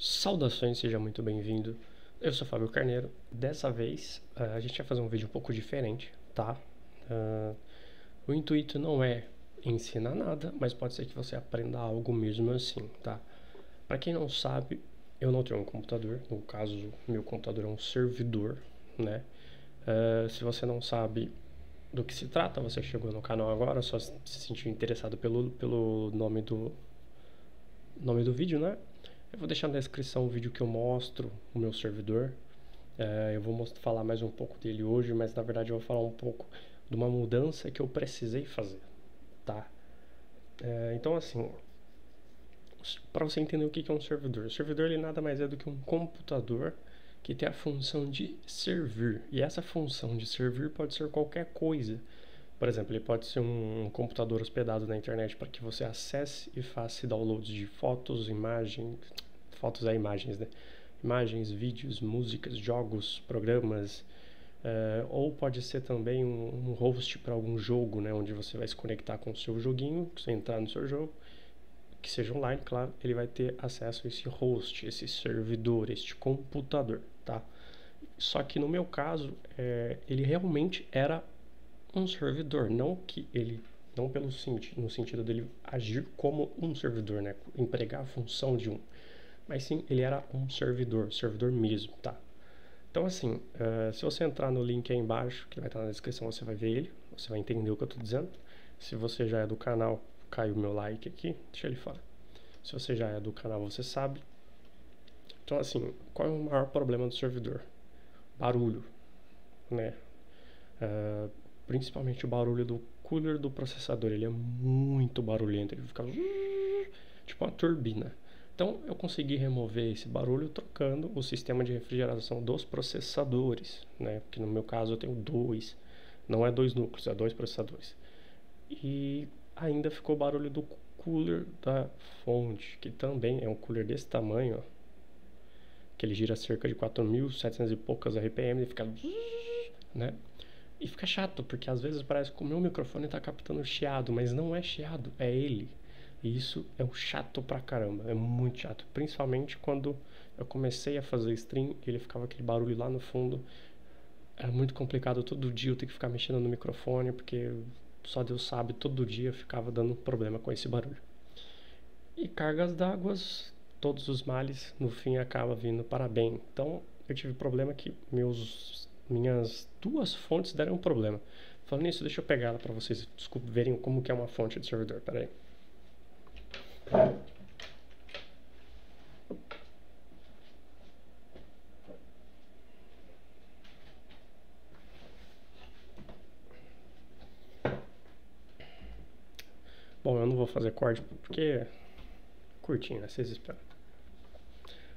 Saudações, seja muito bem-vindo. Eu sou Fábio Carneiro. Dessa vez a gente vai fazer um vídeo um pouco diferente, tá? O intuito não é ensinar nada, mas pode ser que você aprenda algo mesmo assim, tá? Para quem não sabe, eu não tenho um computador. No caso, meu computador é um servidor, né? Se você não sabe do que se trata, você chegou no canal agora, só se sentiu interessado pelo nome do vídeo, né? Eu vou deixar na descrição o vídeo que eu mostro o meu servidor. Eu vou falar mais um pouco dele hoje, mas na verdade eu vou falar um pouco de uma mudança que eu precisei fazer, tá? Então assim, para você entender o que é um servidor. O servidor ele nada mais é do que um computador que tem a função de servir. E essa função de servir pode ser qualquer coisa. Por exemplo, ele pode ser um computador hospedado na internet para que você acesse e faça downloads de fotos, imagens, né? Imagens, vídeos, músicas, jogos, programas, ou pode ser também um host para algum jogo, né? Onde você vai se conectar com o seu joguinho, você entrar no seu jogo, que seja online, claro, ele vai ter acesso a esse host, esse servidor, este computador, tá? Só que no meu caso, ele realmente era um servidor, não no sentido dele agir como um servidor, né? Empregar a função de um, mas sim, ele era um servidor mesmo, tá? Então assim, se você entrar no link aí embaixo, que vai estar na descrição, você vai ver ele, você vai entender o que eu estou dizendo. Se você já é do canal, cai o meu like aqui, deixa ele fora. Se você já é do canal, você sabe. Então assim, qual é o maior problema do servidor? Barulho, né? Principalmente o barulho do cooler do processador, ele é muito barulhento, ele fica tipo uma turbina. Então eu consegui remover esse barulho trocando o sistema de refrigeração dos processadores, né? Porque no meu caso eu tenho dois, não é dois núcleos, é dois processadores. E ainda ficou o barulho do cooler da fonte, que também é um cooler desse tamanho, ó, que ele gira cerca de 4.700 e poucas RPM e fica, né? E fica chato, porque às vezes parece que o meu microfone tá captando chiado, mas não é chiado, é ele. E isso é um chato pra caramba, é muito chato. Principalmente quando eu comecei a fazer stream e ele ficava aquele barulho lá no fundo. Era muito complicado, todo dia eu ter que ficar mexendo no microfone, porque só Deus sabe, todo dia eu ficava dando problema com esse barulho. E cargas d'água, todos os males, no fim acaba vindo para bem. Então eu tive problema que minhas duas fontes deram um problema. Falando nisso, deixa eu pegar ela para vocês verem como que é uma fonte de servidor. Pera aí. Bom, eu não vou fazer corte porque é curtinho, né? Vocês esperam.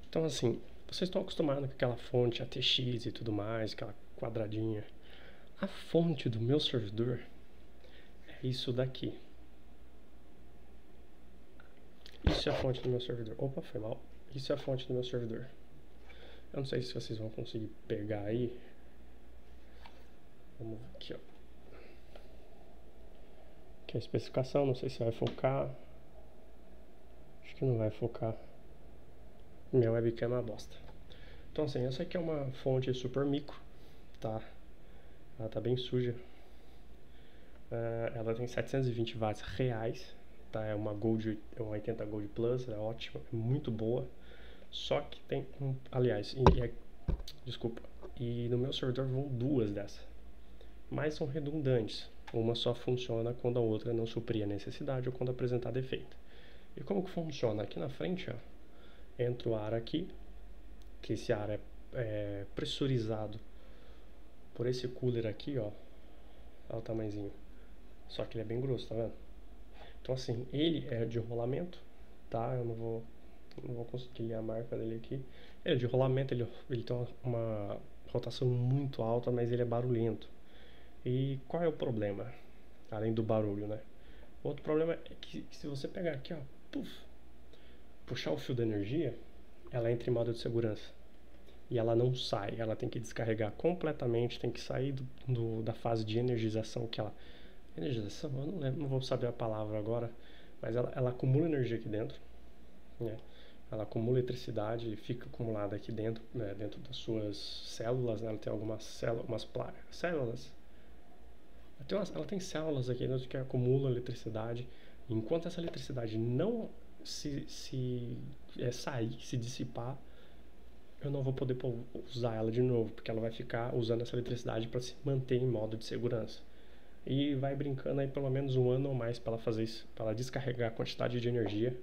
Então assim, vocês estão acostumados com aquela fonte ATX e tudo mais, aquela quadradinha. A fonte do meu servidor é isso daqui. Isso é a fonte do meu servidor. Opa, foi mal. Isso é a fonte do meu servidor. Eu não sei se vocês vão conseguir pegar aí. Vamos ver aqui, ó. Aqui é a especificação, não sei se vai focar. Acho que não vai focar. Minha webcam é uma bosta. Então assim, essa aqui é uma fonte super micro, tá? Ela tá bem suja. Ela tem 720 watts reais, tá? É uma 80 Gold Plus, é ótima, é muito boa. Só que tem desculpa. E no meu servidor vão duas dessas. Mas são redundantes. Uma só funciona quando a outra não suprir a necessidade ou quando apresentar defeito. E como que funciona? Aqui na frente, ó, entra o ar aqui, que esse ar é pressurizado por esse cooler aqui, ó. Olha o tamanhozinho. Só que ele é bem grosso, tá vendo? Então assim, ele é de rolamento, tá? Eu não vou conseguir ler a marca dele aqui. Ele é de rolamento, ele tem uma rotação muito alta, mas ele é barulhento. E qual é o problema? Além do barulho, né? Outro problema é que se você pegar aqui, ó, puxar o fio da energia, ela entra em modo de segurança. E ela não sai, ela tem que descarregar completamente, tem que sair da fase de energização que ela... Energização? Eu não vou saber a palavra agora, mas ela acumula energia aqui dentro, né? ela acumula eletricidade e fica acumulada aqui dentro, né, dentro das suas células, né? Ela tem algumas células, células. Ela tem células aqui dentro que acumulam eletricidade. Enquanto essa eletricidade não sair, se dissipar, eu não vou poder usar ela de novo, porque ela vai ficar usando essa eletricidade para se manter em modo de segurança. E vai brincando aí pelo menos 1 ano ou mais para ela fazer isso, para ela descarregar a quantidade de energia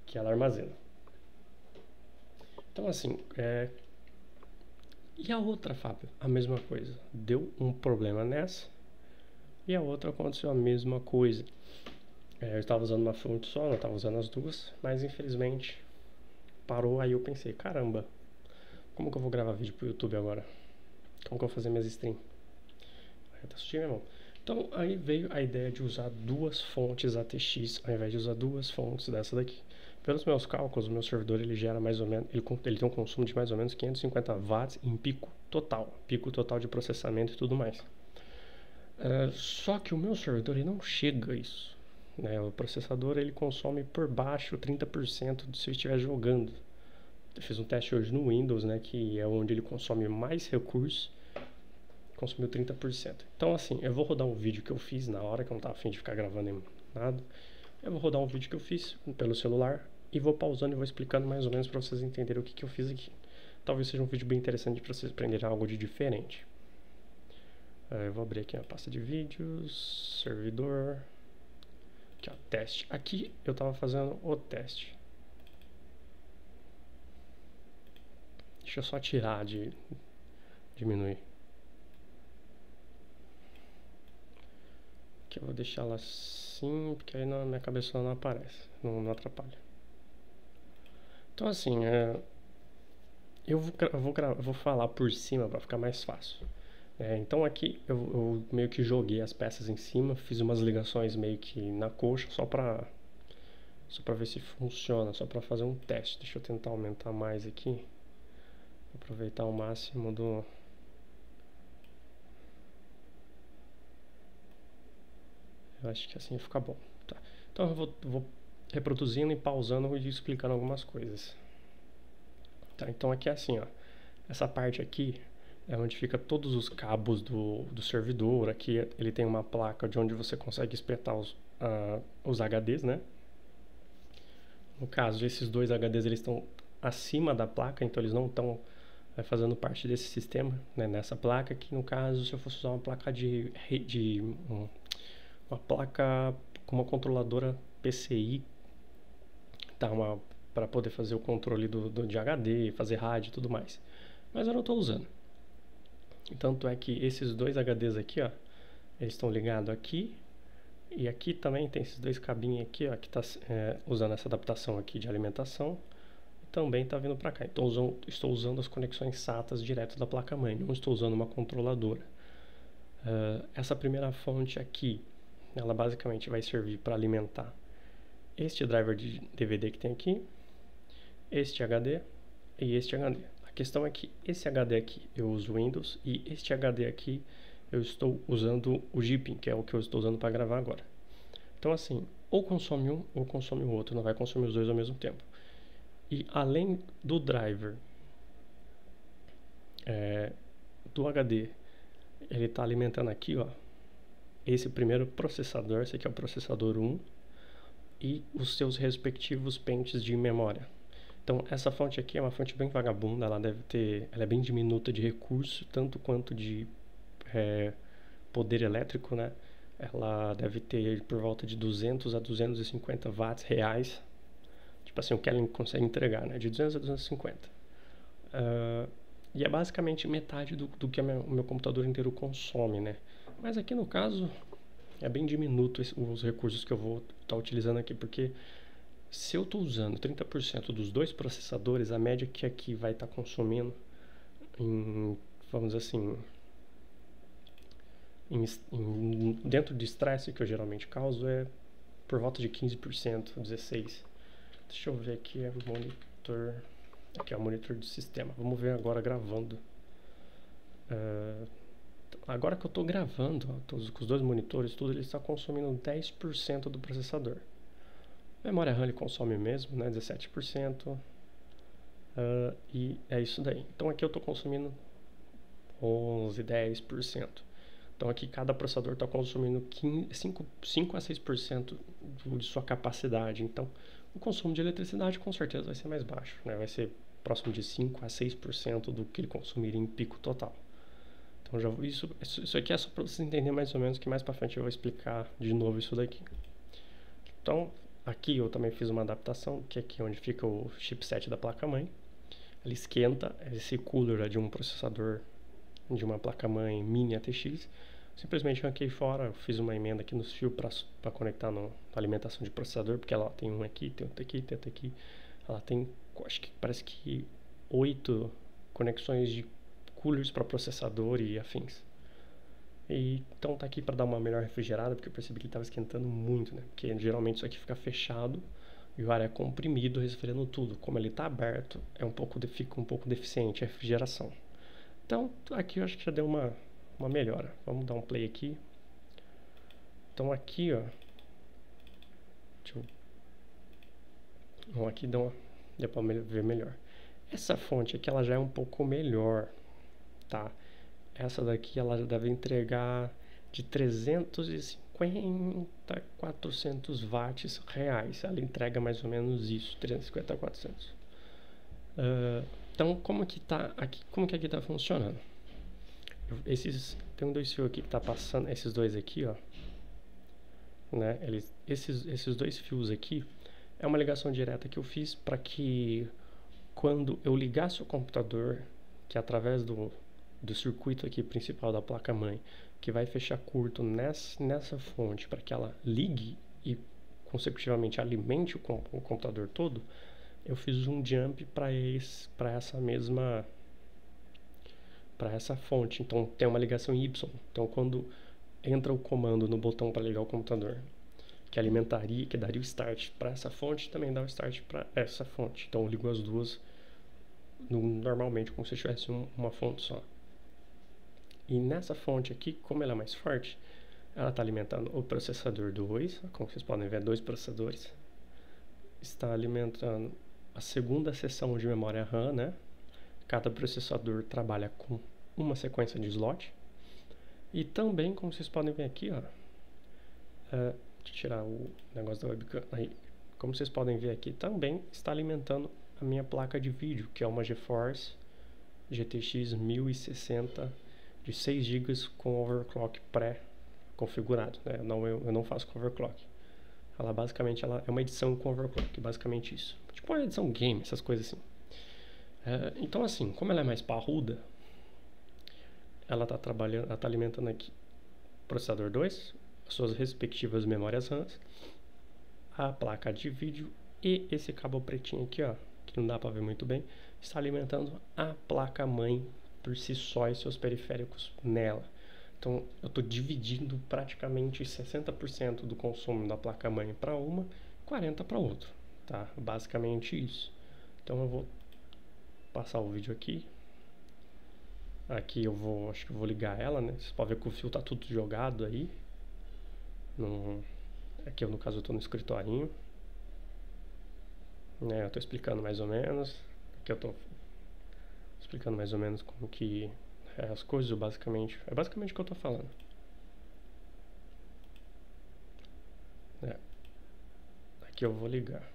que ela armazena. Então assim, e a outra, Fábio? A mesma coisa. Deu um problema nessa e a outra aconteceu a mesma coisa. Eu estava usando uma fonte só, não estava usando as duas, mas infelizmente parou. Aí eu pensei, caramba, como que eu vou gravar vídeo pro YouTube agora? Como que eu vou fazer minhas streams? Aí tá assistindo, meu irmão. Então aí veio a ideia de usar 2 fontes ATX ao invés de usar 2 fontes dessa daqui. Pelos meus cálculos, o meu servidor ele gera mais ou menos, ele tem um consumo de mais ou menos 550 watts em pico total de processamento e tudo mais. Só que o meu servidor ele não chega a isso, né? O processador ele consome por baixo 30% se eu estiver jogando. Eu fiz um teste hoje no Windows, né, que é onde ele consome mais recursos, consumiu 30%. Então assim, eu vou rodar um vídeo que eu fiz na hora, que eu não estava a fim de ficar gravando nada. Eu vou rodar um vídeo que eu fiz pelo celular e vou pausando e vou explicando mais ou menos para vocês entenderem o que eu fiz aqui. Talvez seja um vídeo bem interessante para vocês aprenderem algo de diferente. Eu vou abrir aqui a pasta de vídeos, servidor, aqui ó, teste. Aqui eu estava fazendo o teste. Deixa eu só tirar de diminuir. Aqui eu vou deixar ela assim, porque aí na minha cabeça não aparece, não atrapalha. Então assim, eu vou falar por cima para ficar mais fácil. Então aqui eu meio que joguei as peças em cima, fiz umas ligações meio que na coxa, só pra ver se funciona, só pra fazer um teste. Deixa eu tentar aumentar mais aqui, aproveitar o máximo do... Eu acho que assim fica bom. Tá. Então eu vou reproduzindo e pausando e explicando algumas coisas. Tá, então aqui é assim, ó. Essa parte aqui é onde fica todos os cabos do servidor. Aqui ele tem uma placa de onde você consegue espetar os HDs, né? No caso, esses 2 HDs eles estão acima da placa, então eles não estão fazendo parte desse sistema, né? Nessa placa, que no caso, se eu fosse usar uma placa uma placa com uma controladora PCI, tá? Para poder fazer o controle de HD, fazer rádio e tudo mais. Mas eu não estou usando. Tanto é que esses 2 HDs aqui, ó, eles estão ligados aqui. E aqui também tem esses 2 cabinhos aqui, ó, que está usando essa adaptação aqui de alimentação. Também está vindo para cá. Então estou usando as conexões SATAs direto da placa-mãe. Não estou usando uma controladora. Essa primeira fonte aqui, ela basicamente vai servir para alimentar este driver de DVD que tem aqui, este HD e este HD. A questão é que esse HD aqui eu uso Windows e este HD aqui eu estou usando o GPIN, que é o que eu estou usando para gravar agora. Então assim, ou consome um ou consome o outro, não vai consumir os 2 ao mesmo tempo. E além do driver do HD, ele está alimentando aqui, ó, esse primeiro processador, esse aqui é o processador 1, e os seus respectivos pentes de memória. Então essa fonte aqui é uma fonte bem vagabunda, ela é bem diminuta de recurso, tanto quanto de poder elétrico, né? Ela deve ter por volta de 200 a 250 watts reais, tipo assim, o que ela consegue entregar, né? De 200 a 250. E é basicamente metade do que o meu computador inteiro consome, né? Mas aqui no caso é bem diminuto os recursos que eu vou estar utilizando aqui, porque se eu estou usando 30% dos 2 processadores, a média que aqui vai estar consumindo, vamos dizer assim, dentro de estresse que eu geralmente causo, é por volta de 15%, 16%. Deixa eu ver aqui, monitor. Aqui é o monitor do sistema. Vamos ver agora gravando. Agora que eu estou gravando, ó, com os 2 monitores, tudo, ele está consumindo 10% do processador. Memória RAM ele consome mesmo, né, 17%. E é isso daí. Então aqui eu estou consumindo 11, 10%. Então aqui cada processador está consumindo 5 a 6% de sua capacidade. Então o consumo de eletricidade com certeza vai ser mais baixo, né? Vai ser próximo de 5 a 6% do que ele consumiria em pico total. Então isso aqui é só para vocês entenderem mais ou menos, que mais para frente eu vou explicar de novo isso daqui. Então aqui eu também fiz uma adaptação, que é aqui onde fica o chipset da placa-mãe. Ele esquenta, esse cooler é de um processador de uma placa-mãe mini ATX. Simplesmente arranquei fora, fiz uma emenda aqui nos fios para conectar na alimentação de processador, porque ela tem um aqui, tem outro aqui, tem outro aqui. Ela tem, acho que parece que 8 conexões de coolers para processador e afins. E então tá aqui para dar uma melhor refrigerada, porque eu percebi que ele estava esquentando muito, né? Porque geralmente isso aqui fica fechado e o ar é comprimido, resfriando tudo. Como ele está aberto, fica um pouco deficiente a refrigeração. Então aqui eu acho que já deu uma melhora. Vamos dar um play aqui. Então aqui, ó, aqui deu para ver melhor. Essa fonte aqui ela já é um pouco melhor, tá? Essa daqui ela já deve entregar de 350 a 400 watts reais. Ela entrega mais ou menos isso, 350 a 400. Então como que aqui tá funcionando? Tem dois fios aqui que tá passando, esses dois aqui, ó, né? Esses dois fios aqui é uma ligação direta que eu fiz para que quando eu ligasse o computador, que é através do circuito aqui principal da placa-mãe, que vai fechar curto nessa fonte para que ela ligue e consecutivamente alimente o computador todo, eu fiz um jump para essa fonte. Então tem uma ligação Y. Então quando entra o comando no botão para ligar o computador, que daria o start para essa fonte, também dá o start para essa fonte. Então eu ligo as duas normalmente, como se tivesse uma fonte só. E nessa fonte aqui, como ela é mais forte, ela está alimentando o processador 2, como vocês podem ver, 2 processadores. Está alimentando a segunda seção de memória RAM, né? Cada processador trabalha com uma sequência de slot. E também, como vocês podem ver aqui, ó, deixa eu tirar o negócio da webcam aí. Como vocês podem ver aqui, também está alimentando a minha placa de vídeo, que é uma GeForce GTX 1060 de 6 GB com overclock pré-configurado, né? Eu não faço com overclock. Ela é uma edição com overclock, basicamente isso. Tipo uma edição game, essas coisas assim. Então assim, como ela é mais parruda, ela está alimentando aqui processador 2, as suas respectivas memórias RAM, a placa de vídeo e esse cabo pretinho aqui, ó, que não dá para ver muito bem, está alimentando a placa-mãe por si só e seus periféricos nela. Então eu estou dividindo praticamente 60% do consumo da placa-mãe para uma, 40% para outra, tá? Basicamente isso. Então eu vou passar o vídeo aqui. Aqui acho que eu vou ligar ela, né? Vocês podem ver que o fio tá tudo jogado aí. Aqui no caso eu tô no escritorinho, né? Eu tô explicando mais ou menos. Aqui eu tô explicando mais ou menos como que é as coisas, basicamente. É basicamente o que eu tô falando. Aqui eu vou ligar.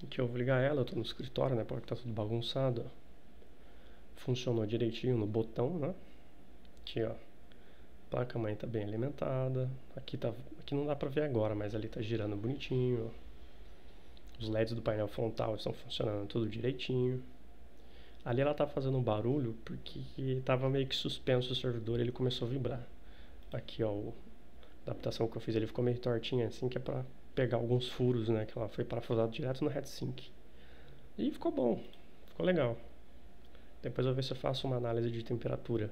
Aqui eu vou ligar ela, eu tô no escritório, né? Porque tá tudo bagunçado, ó. Funcionou direitinho no botão, né? Aqui, ó. A placa-mãe tá bem alimentada. Aqui não dá pra ver agora, mas ali tá girando bonitinho, ó. Os LEDs do painel frontal estão funcionando tudo direitinho. Ali ela tá fazendo um barulho porque tava meio que suspenso o servidor e ele começou a vibrar. Aqui, ó, a adaptação que eu fiz, ele ficou meio tortinho assim, que é pra pegar alguns furos, né, que ela foi parafusado direto no heatsink. E ficou bom, ficou legal. Depois eu vou ver se eu faço uma análise de temperatura.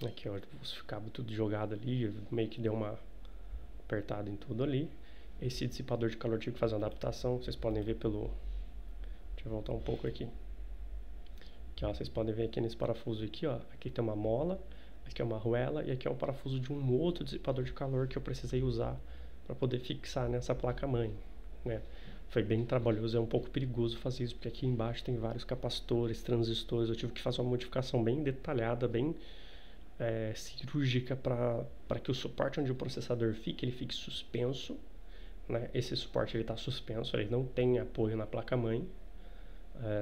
Aqui, ó, os cabos tudo jogado ali, meio que deu uma apertada em tudo ali. Esse dissipador de calor tive que fazer uma adaptação, vocês podem ver pelo... Deixa eu voltar um pouco aqui. Aqui, ó, vocês podem ver aqui nesse parafuso aqui, ó, aqui tem uma mola, aqui é uma arruela e aqui é o parafuso de um outro dissipador de calor que eu precisei usar para poder fixar nessa placa-mãe, né? Foi bem trabalhoso, é um pouco perigoso fazer isso, porque aqui embaixo tem vários capacitores, transistores, eu tive que fazer uma modificação bem detalhada, bem cirúrgica para que o suporte onde o processador fique, ele fique suspenso, né? Esse suporte ele está suspenso, ele não tem apoio na placa-mãe,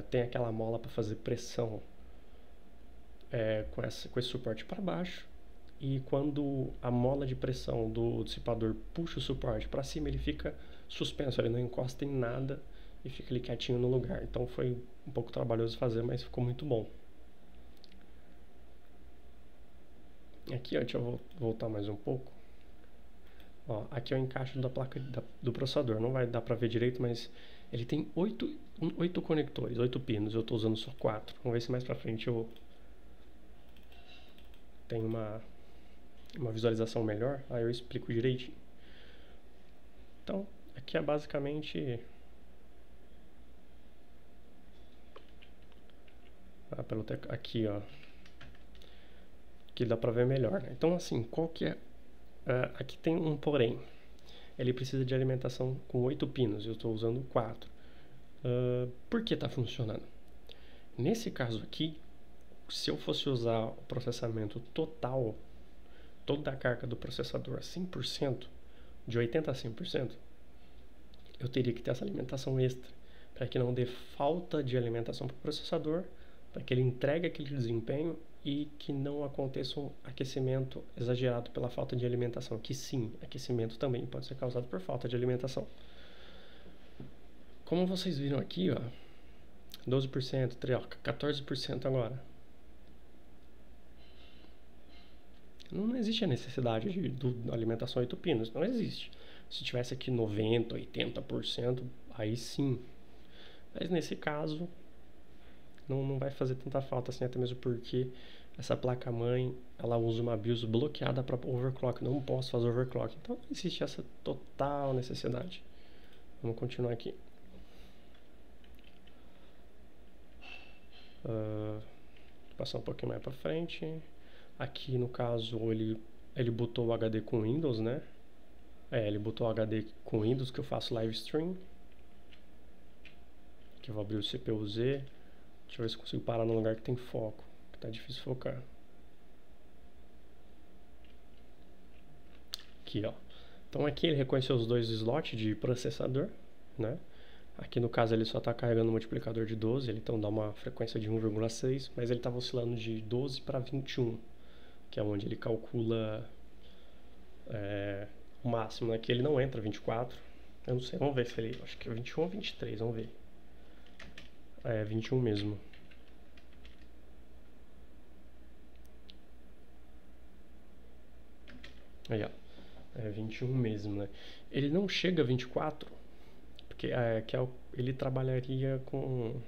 tem aquela mola para fazer pressão com esse suporte para baixo, e quando a mola de pressão do dissipador puxa o suporte para cima, ele fica suspenso, ele não encosta em nada e fica ali quietinho no lugar. Então foi um pouco trabalhoso fazer, mas ficou muito bom. Aqui, ó, deixa eu voltar mais um pouco. Ó, aqui é o encaixe da placa do processador, não vai dar para ver direito, mas ele tem 8 conectores, 8 pinos, eu estou usando só 4. Vamos ver se mais para frente eu tenho uma visualização melhor, aí eu explico direitinho. Então, aqui é basicamente aqui, ó, que dá pra ver melhor, né? Então, assim, qual que é? Aqui tem um porém. Ele precisa de alimentação com 8 pinos, eu estou usando 4. Por que está funcionando? Nesse caso aqui, se eu fosse usar o processamento total, toda a carga do processador a 100%, de 80% a 100%, eu teria que ter essa alimentação extra, para que não dê falta de alimentação para o processador, para que ele entregue aquele desempenho e que não aconteça um aquecimento exagerado pela falta de alimentação, que sim, aquecimento também pode ser causado por falta de alimentação. Como vocês viram aqui, ó, 12%, 14% agora. Não existe a necessidade de alimentação 8 pinos, não existe. Se tivesse aqui 90%, 80%, aí sim. Mas nesse caso, não vai fazer tanta falta assim, até mesmo porque essa placa-mãe, ela usa uma BIOS bloqueada para overclock, não posso fazer overclock. Então não existe essa total necessidade. Vamos continuar aqui. Passar um pouquinho mais para frente. Aqui no caso ele botou o HD com Windows, né? Ele botou o HD com Windows que eu faço live stream. Aqui eu vou abrir o CPU-Z. Deixa eu ver se consigo parar num lugar que tem foco, que tá difícil focar. Aqui, ó. Então aqui ele reconheceu os dois slots de processador, né? Aqui no caso ele só está carregando o multiplicador de 12, ele então dá uma frequência de 1,6, mas ele estava oscilando de 12 para 21, que é onde ele calcula o máximo. Aqui ele não entra 24, eu não sei, vamos ver se ele, acho que é 21 ou 23, vamos ver. É 21 mesmo. Aí, ó, é 21 mesmo, né? Ele não chega a 24, porque ele trabalharia com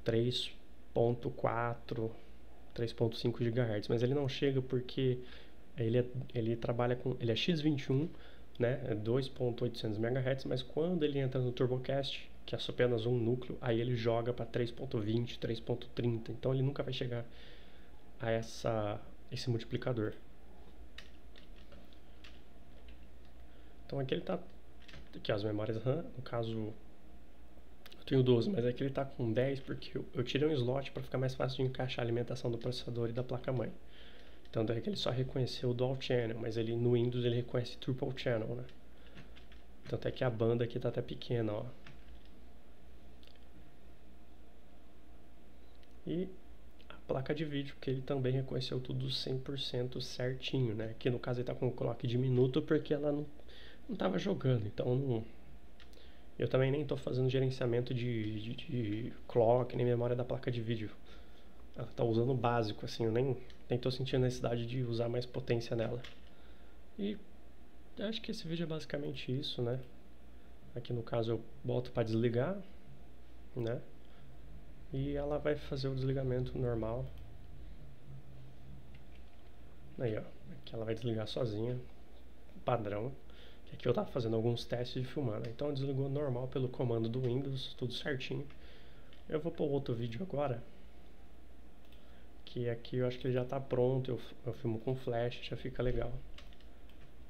3.4, 3.5 GHz, mas ele não chega porque ele trabalha com, ele é X21, né, 2.800 MHz, mas quando ele entra no TurboCast, que é apenas um núcleo, aí ele joga para 3.20, 3.30, então ele nunca vai chegar a esse multiplicador. Então aqui ele tá, aqui as memórias RAM, no caso eu tenho 12, mas aqui ele tá com 10 porque eu tirei um slot para ficar mais fácil de encaixar a alimentação do processador e da placa-mãe. Tanto é que ele só reconheceu o Dual Channel, mas ele no Windows ele reconhece Triple Channel, né? Tanto é que a banda aqui tá até pequena, ó. E a placa de vídeo, que ele também reconheceu tudo 100% certinho, né? Aqui no caso ele tá com o clock diminuto porque ela não tava jogando, então não... Eu também nem tô fazendo gerenciamento de clock, nem memória da placa de vídeo. Ela tá usando o básico, assim, eu nem tô sentindo a necessidade de usar mais potência nela. E acho que esse vídeo é basicamente isso, né? Aqui no caso eu boto para desligar, né? E ela vai fazer o desligamento normal. Aí, ó, aqui ela vai desligar sozinha, padrão. Aqui eu tava fazendo alguns testes de filmar, né? Então desligou normal pelo comando do Windows, tudo certinho. Eu vou para outro vídeo agora, que que aqui eu acho que ele já tá pronto, eu filmo com flash, já fica legal.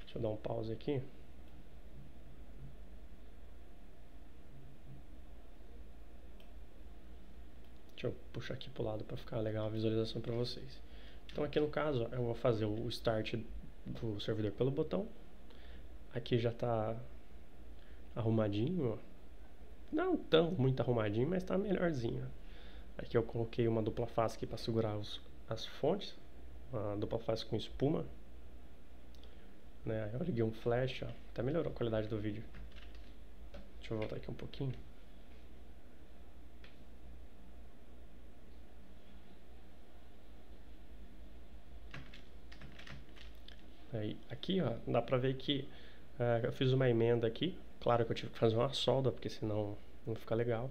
Deixa eu dar um pause aqui. Deixa eu puxar aqui pro lado para ficar legal a visualização para vocês. Então aqui no caso, eu vou fazer o start do servidor pelo botão. Aqui já tá arrumadinho, ó. Não tão muito arrumadinho, mas tá melhorzinho. Aqui eu coloquei uma dupla face aqui para segurar as fontes, uma dupla face com espuma, né? Eu liguei um flash, ó. Até melhorou a qualidade do vídeo. Deixa eu voltar aqui um pouquinho. Aí, aqui, ó, dá pra ver que eu fiz uma emenda aqui. Claro que eu tive que fazer uma solda, porque senão não fica legal.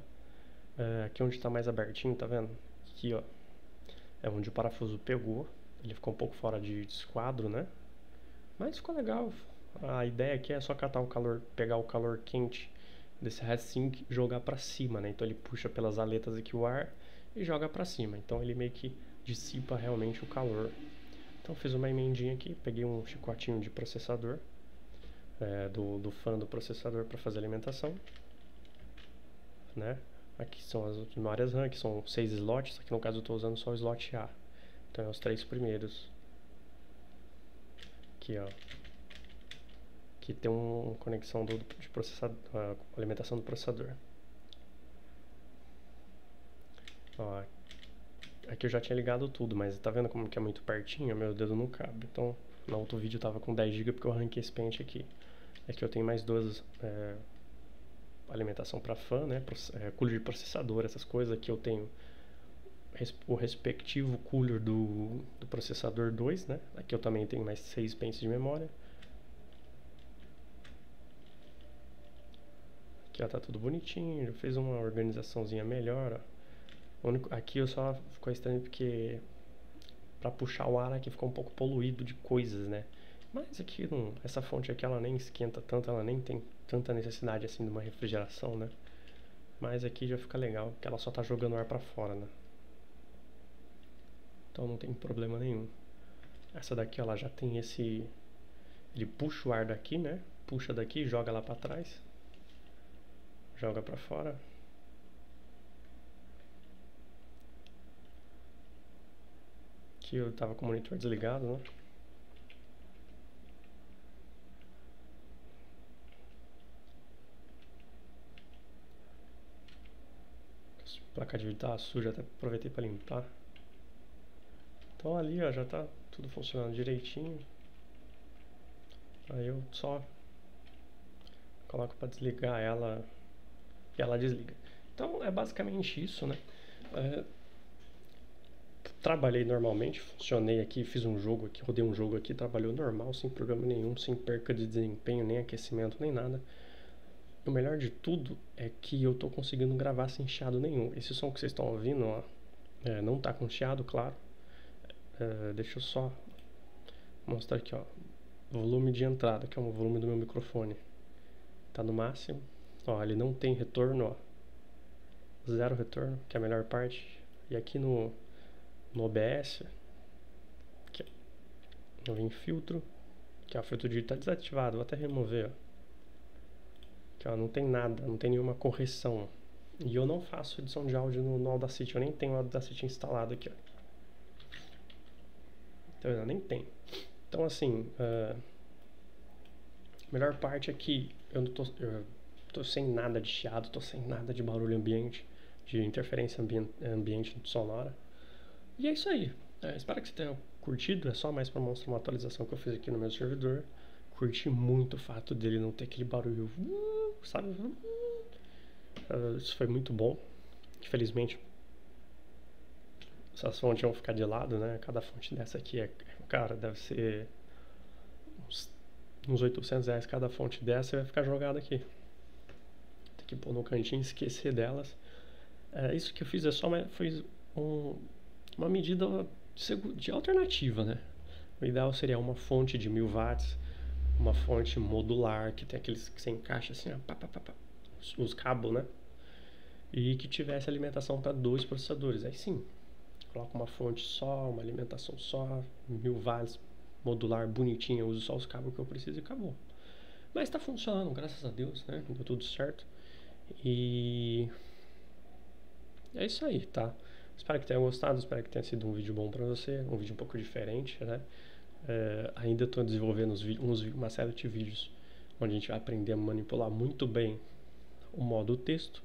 Aqui onde tá mais abertinho, tá vendo? Aqui, ó, é onde o parafuso pegou. Ele ficou um pouco fora de esquadro, né? Mas ficou legal. A ideia aqui é só catar o calor, pegar o calor quente desse heatsink e jogar pra cima, né? Então ele puxa pelas aletas aqui o ar e joga pra cima. Então ele meio que dissipa realmente o calor. Então fiz uma emendinha aqui, peguei um chicotinho de processador, do fan do processador para fazer alimentação, né? Aqui são as memórias RAM, que são 6 slots, aqui no caso eu estou usando só o slot A, então é os 3 primeiros. Aqui, ó, aqui tem uma conexão de processador, alimentação do processador. Ó, aqui eu já tinha ligado tudo, mas tá vendo como que é muito pertinho? Meu dedo não cabe. Então, no outro vídeo tava com 10 GB porque eu arranquei esse pente aqui. Aqui eu tenho mais duas alimentação para fan, né? Cooler de processador, essas coisas. Aqui eu tenho o respectivo cooler do processador 2, né? Aqui eu também tenho mais 6 pentes de memória. Aqui ó, tá tudo bonitinho, já fiz uma organizaçãozinha melhor, ó. Aqui eu só ficou estranho porque para puxar o ar aqui ficou um pouco poluído de coisas, né? Mas aqui essa fonte aqui ela nem esquenta tanto, ela nem tem tanta necessidade assim de uma refrigeração, né? Mas aqui já fica legal, porque ela só tá jogando ar para fora, né? Então não tem problema nenhum. Essa daqui ela já tem ele puxa o ar daqui, né? Puxa daqui e joga lá para trás. Joga para fora. Aqui eu tava com o monitor desligado, né? A placa de vídeo tá suja, até aproveitei para limpar. Então ali ó, já tá tudo funcionando direitinho. Aí eu só coloco para desligar ela e ela desliga. Então é basicamente isso, né? Trabalhei normalmente, funcionei aqui, fiz um jogo aqui, rodei um jogo aqui, trabalhou normal, sem problema nenhum, sem perca de desempenho, nem aquecimento, nem nada. O melhor de tudo é que eu tô conseguindo gravar sem chiado nenhum. Esse som que vocês estão ouvindo, ó, não tá com chiado, claro. Deixa eu só mostrar aqui, ó, volume de entrada, que é o volume do meu microfone. Tá no máximo. Ó, ele não tem retorno, ó. Zero retorno, que é a melhor parte. E aqui no OBS, aqui, eu vim em filtro, que é o filtro de tá desativado, vou até remover, ó. Aqui, ó, não tem nada, não tem nenhuma correção. E eu não faço edição de áudio no Audacity, eu nem tenho o Audacity instalado aqui, ó. Então eu nem tenho. Então assim, a melhor parte é que eu tô sem nada de chiado, tô sem nada de barulho ambiente, de interferência ambiente sonora. E é isso aí. Espero que você tenha curtido. É só mais para mostrar uma atualização que eu fiz aqui no meu servidor. Curti muito o fato dele não ter aquele barulho, sabe? Isso foi muito bom. Infelizmente, essas fontes vão ficar de lado, né? Cada fonte dessa aqui cara, deve ser uns R$800 cada fonte dessa, vai ficar jogada aqui. Tem que pôr no cantinho e esquecer delas. Isso que eu fiz foi uma medida de alternativa, né? O ideal seria uma fonte de 1000 watts, uma fonte modular, que tem aqueles que você encaixa assim, ó, os cabos, né? E que tivesse alimentação para 2 processadores. Aí sim, coloco uma fonte só, uma alimentação só, 1000 watts, modular, bonitinha, eu uso só os cabos que eu preciso e acabou. Mas tá funcionando, graças a Deus, né? Deu tudo certo. E é isso aí, tá? Espero que tenha gostado, espero que tenha sido um vídeo bom pra você, um vídeo um pouco diferente, né? Ainda estou desenvolvendo uma série de vídeos onde a gente vai aprender a manipular muito bem o modo texto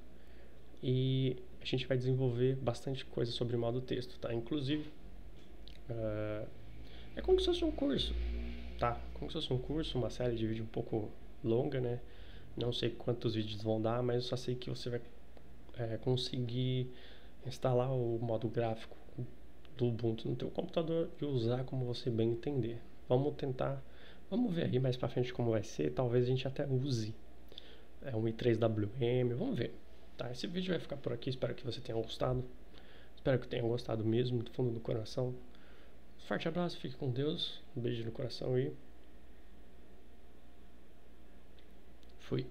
e a gente vai desenvolver bastante coisa sobre o modo texto, tá? Inclusive, é como se fosse um curso, tá? Como se fosse um curso, uma série de vídeo um pouco longa, né? Não sei quantos vídeos vão dar, mas eu só sei que você vai conseguir instalar o modo gráfico do Ubuntu no teu computador e usar como você bem entender. Vamos ver aí mais pra frente como vai ser, talvez a gente até use um i3WM, vamos ver. Tá, esse vídeo vai ficar por aqui, espero que você tenha gostado. Espero que tenha gostado mesmo, do fundo do coração. Forte abraço, fique com Deus, um beijo no coração e fui.